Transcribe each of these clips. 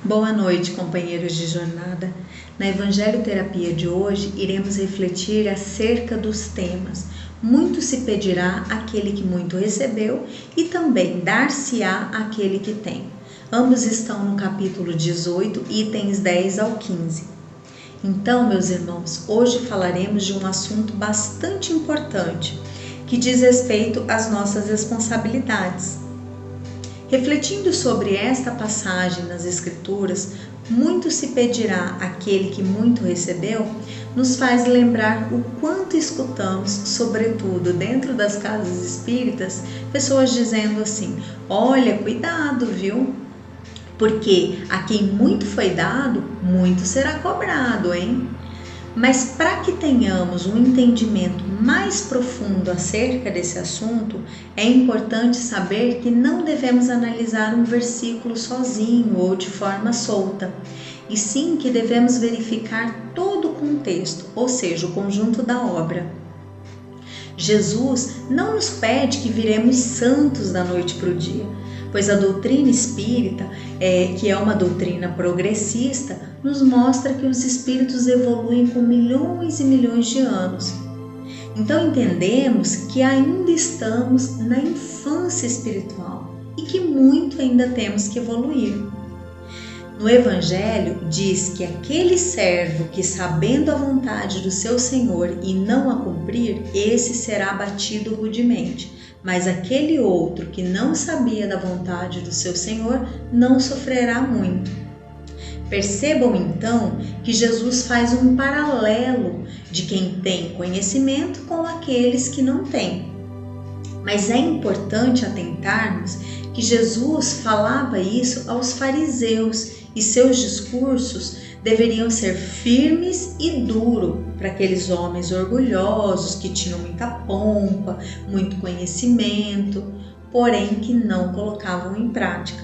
Boa noite, companheiros de jornada. Na Evangelho Terapia de hoje, iremos refletir acerca dos temas muito se pedirá àquele que muito recebeu e também dar-se-á àquele que tem. Ambos estão no capítulo 18, itens 10 ao 15. Então, meus irmãos, hoje falaremos de um assunto bastante importante, que diz respeito às nossas responsabilidades. Refletindo sobre esta passagem nas Escrituras, muito se pedirá àquele que muito recebeu, nos faz lembrar o quanto escutamos, sobretudo dentro das casas espíritas, pessoas dizendo assim: olha, cuidado, viu? Porque a quem muito foi dado, muito será cobrado, hein? Mas para que tenhamos um entendimento mais profundo acerca desse assunto, é importante saber que não devemos analisar um versículo sozinho ou de forma solta, e sim que devemos verificar todo o contexto, ou seja, o conjunto da obra. Jesus não nos pede que viremos santos da noite para o dia, pois a doutrina espírita, que é uma doutrina progressista, nos mostra que os espíritos evoluem com milhões e milhões de anos. Então entendemos que ainda estamos na infância espiritual e que muito ainda temos que evoluir. No Evangelho diz que aquele servo que, sabendo a vontade do seu Senhor e não a cumprir, esse será abatido rudemente. Mas aquele outro que não sabia da vontade do seu Senhor não sofrerá muito. Percebam então que Jesus faz um paralelo de quem tem conhecimento com aqueles que não têm. Mas é importante atentarmos que Jesus falava isso aos fariseus e seus discursos deveriam ser firmes e duros para aqueles homens orgulhosos que tinham muita pompa, muito conhecimento, porém que não colocavam em prática.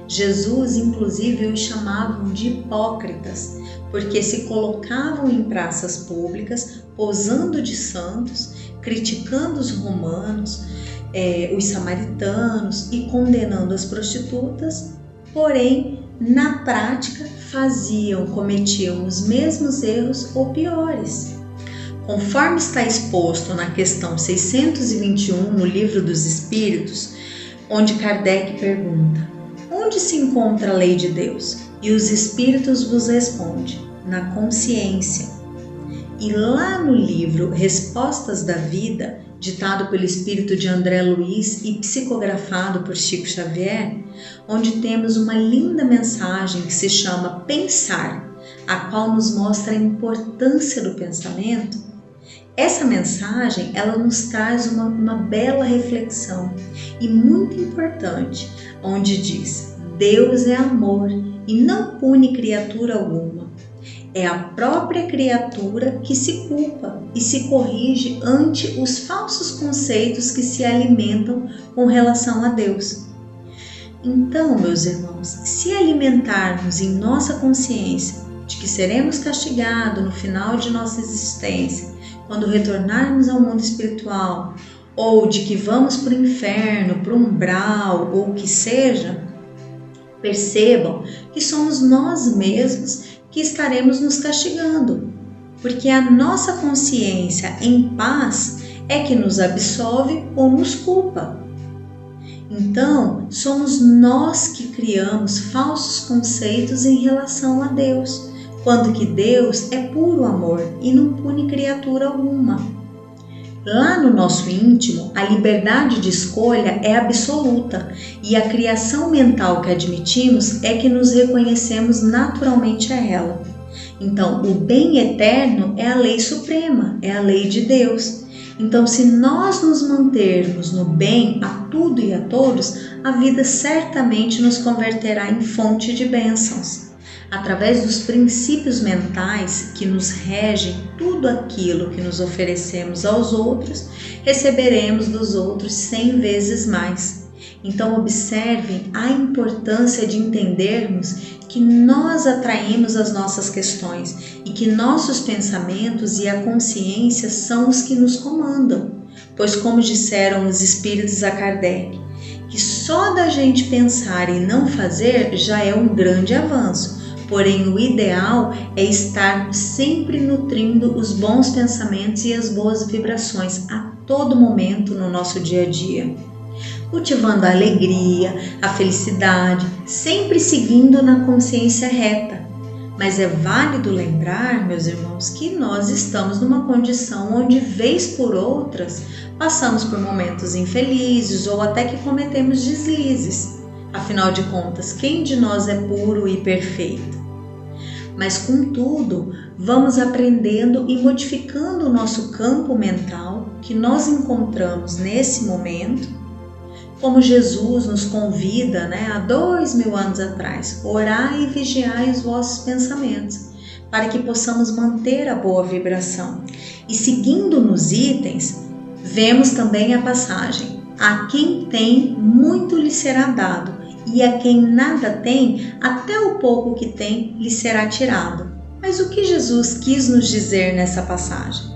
Jesus, inclusive, os chamavam de hipócritas, porque se colocavam em praças públicas, posando de santos, criticando os romanos, os samaritanos e condenando as prostitutas, porém, na prática, cometiam os mesmos erros ou piores. Conforme está exposto na questão 621 no Livro dos Espíritos, onde Kardec pergunta: onde se encontra a lei de Deus? E os Espíritos vos respondem: na consciência. E lá no livro Respostas da Vida, ditado pelo espírito de André Luiz e psicografado por Chico Xavier, onde temos uma linda mensagem que se chama Pensar, a qual nos mostra a importância do pensamento. Essa mensagem, ela nos traz uma bela reflexão e muito importante, onde diz: Deus é amor e não pune criatura alguma. É a própria criatura que se culpa e se corrige ante os falsos conceitos que se alimentam com relação a Deus. Então, meus irmãos, se alimentarmos em nossa consciência de que seremos castigados no final de nossa existência, quando retornarmos ao mundo espiritual, ou de que vamos para o inferno, para o umbral, ou o que seja, percebam que somos nós mesmos que estaremos nos castigando, porque a nossa consciência em paz é que nos absolve ou nos culpa. Então, somos nós que criamos falsos conceitos em relação a Deus, quando que Deus é puro amor e não pune criatura alguma. Lá no nosso íntimo, a liberdade de escolha é absoluta e a criação mental que admitimos é que nos reconhecemos naturalmente a ela. Então, o bem eterno é a lei suprema, é a lei de Deus. Então, se nós nos mantermos no bem a tudo e a todos, a vida certamente nos converterá em fonte de bênçãos. Através dos princípios mentais que nos regem tudo aquilo que nos oferecemos aos outros, receberemos dos outros 100 vezes mais. Então observem a importância de entendermos que nós atraímos as nossas questões e que nossos pensamentos e a consciência são os que nos comandam. Pois como disseram os espíritos a Kardec, que só da gente pensar e não fazer já é um grande avanço. Porém, o ideal é estar sempre nutrindo os bons pensamentos e as boas vibrações a todo momento no nosso dia a dia, cultivando a alegria, a felicidade, sempre seguindo na consciência reta. Mas é válido lembrar, meus irmãos, que nós estamos numa condição onde, vez por outras, passamos por momentos infelizes ou até que cometemos deslizes. Afinal de contas, quem de nós é puro e perfeito? Mas, contudo, vamos aprendendo e modificando o nosso campo mental que nós encontramos nesse momento, como Jesus nos convida, há 2000 anos atrás: orai e vigiai os vossos pensamentos, para que possamos manter a boa vibração. E seguindo nos itens, vemos também a passagem: a quem tem, muito lhe será dado, e a quem nada tem, até o pouco que tem lhe será tirado. Mas o que Jesus quis nos dizer nessa passagem?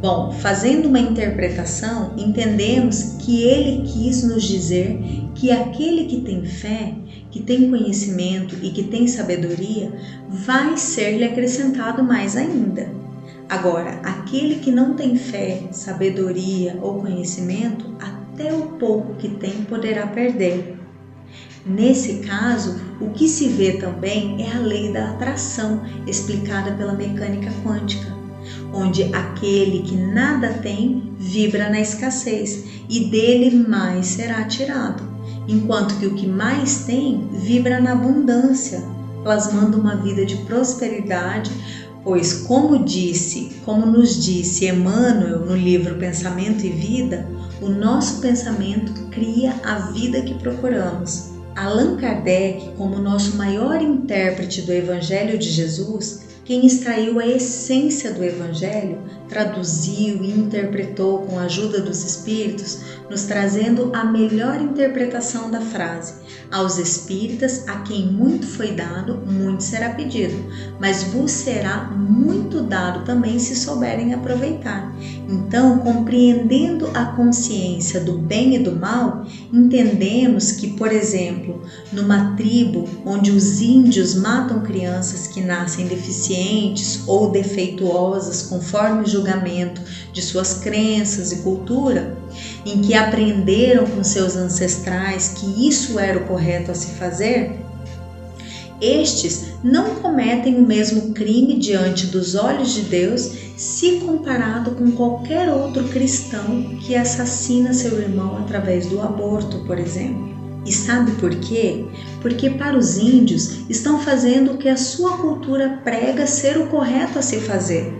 Bom, fazendo uma interpretação, entendemos que ele quis nos dizer que aquele que tem fé, que tem conhecimento e que tem sabedoria, vai ser-lhe acrescentado mais ainda. Agora, aquele que não tem fé, sabedoria ou conhecimento, até o pouco que tem poderá perder. Nesse caso, o que se vê também é a lei da atração, explicada pela mecânica quântica, onde aquele que nada tem vibra na escassez e dele mais será tirado, enquanto que o que mais tem vibra na abundância, plasmando uma vida de prosperidade, pois como nos disse Emmanuel no livro Pensamento e Vida, o nosso pensamento cria a vida que procuramos. Allan Kardec, como nosso maior intérprete do Evangelho de Jesus, quem extraiu a essência do Evangelho, traduziu e interpretou com a ajuda dos Espíritos, nos trazendo a melhor interpretação da frase: aos espíritas, a quem muito foi dado, muito será pedido, mas vos será muito dado também se souberem aproveitar. Então, compreendendo a consciência do bem e do mal, entendemos que, por exemplo, numa tribo onde os índios matam crianças que nascem deficientes ou defeituosas conforme o julgamento de suas crenças e cultura, em que aprenderam com seus ancestrais que isso era o correto a se fazer, estes não cometem o mesmo crime diante dos olhos de Deus se comparado com qualquer outro cristão que assassina seu irmão através do aborto, por exemplo. E sabe por quê? Porque para os índios estão fazendo o que a sua cultura prega ser o correto a se fazer.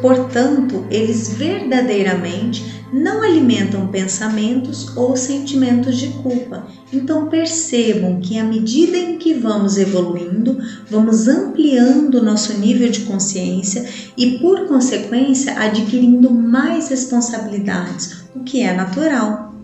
Portanto, eles verdadeiramente não alimentam pensamentos ou sentimentos de culpa. Então percebam que à medida em que vamos evoluindo, vamos ampliando nosso nível de consciência e, por consequência, adquirindo mais responsabilidades, o que é natural.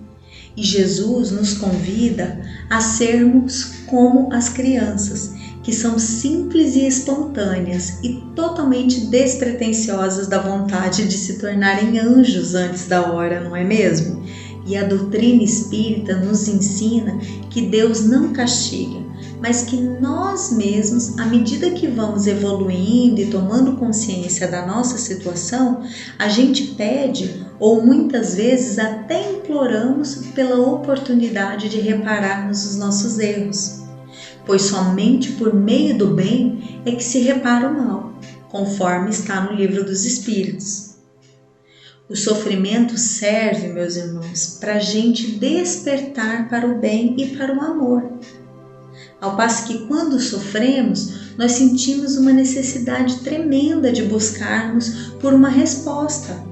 E Jesus nos convida a sermos como as crianças, que são simples e espontâneas e totalmente despretensiosas da vontade de se tornarem anjos antes da hora, não é mesmo? E a doutrina espírita nos ensina que Deus não castiga, mas que nós mesmos, à medida que vamos evoluindo e tomando consciência da nossa situação, a gente pede ou muitas vezes até imploramos pela oportunidade de repararmos os nossos erros. Pois somente por meio do bem é que se repara o mal, conforme está no Livro dos Espíritos. O sofrimento serve, meus irmãos, para a gente despertar para o bem e para o amor. Ao passo que quando sofremos, nós sentimos uma necessidade tremenda de buscarmos por uma resposta,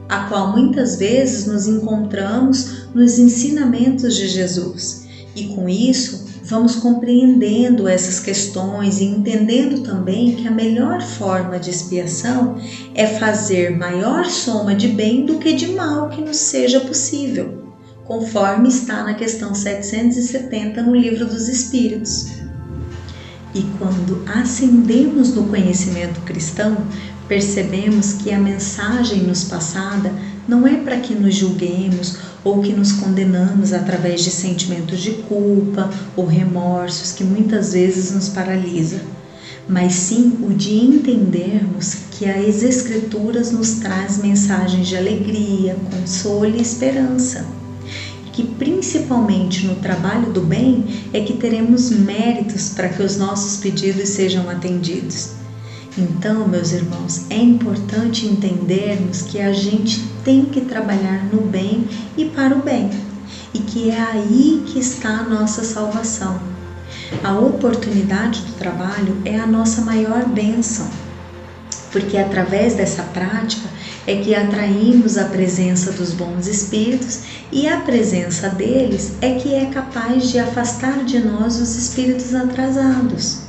a qual muitas vezes nos encontramos nos ensinamentos de Jesus. E com isso, vamos compreendendo essas questões e entendendo também que a melhor forma de expiação é fazer maior soma de bem do que de mal que nos seja possível, conforme está na questão 770 no Livro dos Espíritos. E quando ascendemos no conhecimento cristão, percebemos que a mensagem nos passada não é para que nos julguemos ou que nos condenamos através de sentimentos de culpa ou remorsos que muitas vezes nos paralisam, mas sim o de entendermos que as Escrituras nos traz mensagens de alegria, consolo e esperança. Que principalmente no trabalho do bem é que teremos méritos para que os nossos pedidos sejam atendidos. Então, meus irmãos, é importante entendermos que a gente tem que trabalhar no bem e para o bem, e que é aí que está a nossa salvação. A oportunidade do trabalho é a nossa maior bênção, porque através dessa prática é que atraímos a presença dos bons espíritos e a presença deles é que é capaz de afastar de nós os espíritos atrasados.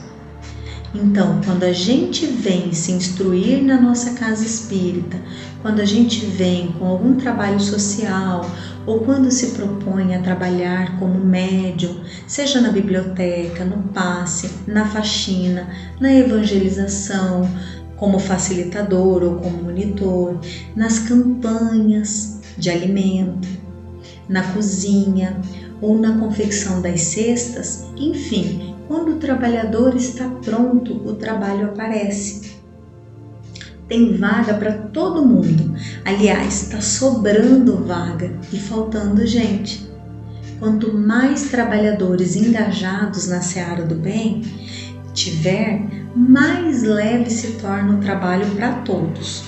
Então, quando a gente vem se instruir na nossa casa espírita, quando a gente vem com algum trabalho social ou quando se propõe a trabalhar como médium, seja na biblioteca, no passe, na faxina, na evangelização, como facilitador ou como monitor, nas campanhas de alimento, na cozinha ou na confecção das cestas, enfim, quando o trabalhador está pronto, o trabalho aparece. Tem vaga para todo mundo. Aliás, está sobrando vaga e faltando gente. Quanto mais trabalhadores engajados na seara do bem tiver, mais leve se torna o trabalho para todos.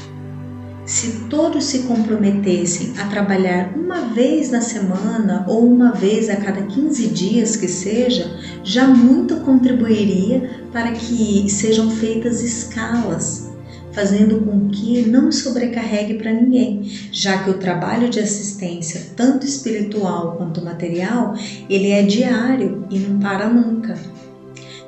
Se todos se comprometessem a trabalhar uma vez na semana ou uma vez a cada 15 dias que seja, já muito contribuiria para que sejam feitas escalas, fazendo com que não sobrecarregue para ninguém, já que o trabalho de assistência, tanto espiritual quanto material, ele é diário e não para nunca.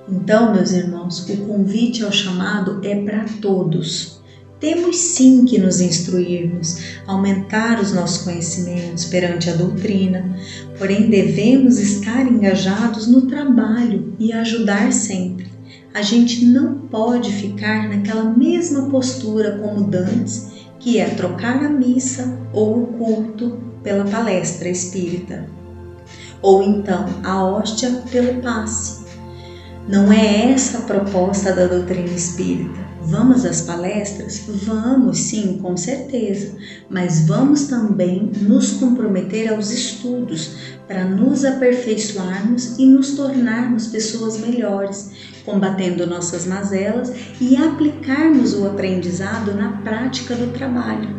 Então, meus irmãos, o convite ao chamado é para todos. Temos sim que nos instruirmos, aumentar os nossos conhecimentos perante a doutrina, porém devemos estar engajados no trabalho e ajudar sempre. A gente não pode ficar naquela mesma postura como dantes, que é trocar a missa ou o culto pela palestra espírita, ou então a hóstia pelo passe. Não é essa a proposta da doutrina espírita. Vamos às palestras? Vamos, sim, com certeza, mas vamos também nos comprometer aos estudos para nos aperfeiçoarmos e nos tornarmos pessoas melhores, combatendo nossas mazelas e aplicarmos o aprendizado na prática do trabalho,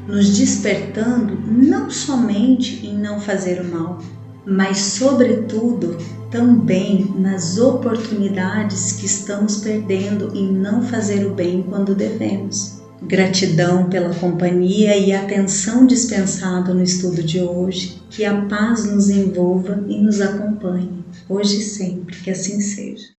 nos despertando não somente em não fazer o mal, mas, sobretudo, também nas oportunidades que estamos perdendo em não fazer o bem quando devemos. Gratidão pela companhia e atenção dispensada no estudo de hoje, que a paz nos envolva e nos acompanhe, hoje e sempre, que assim seja.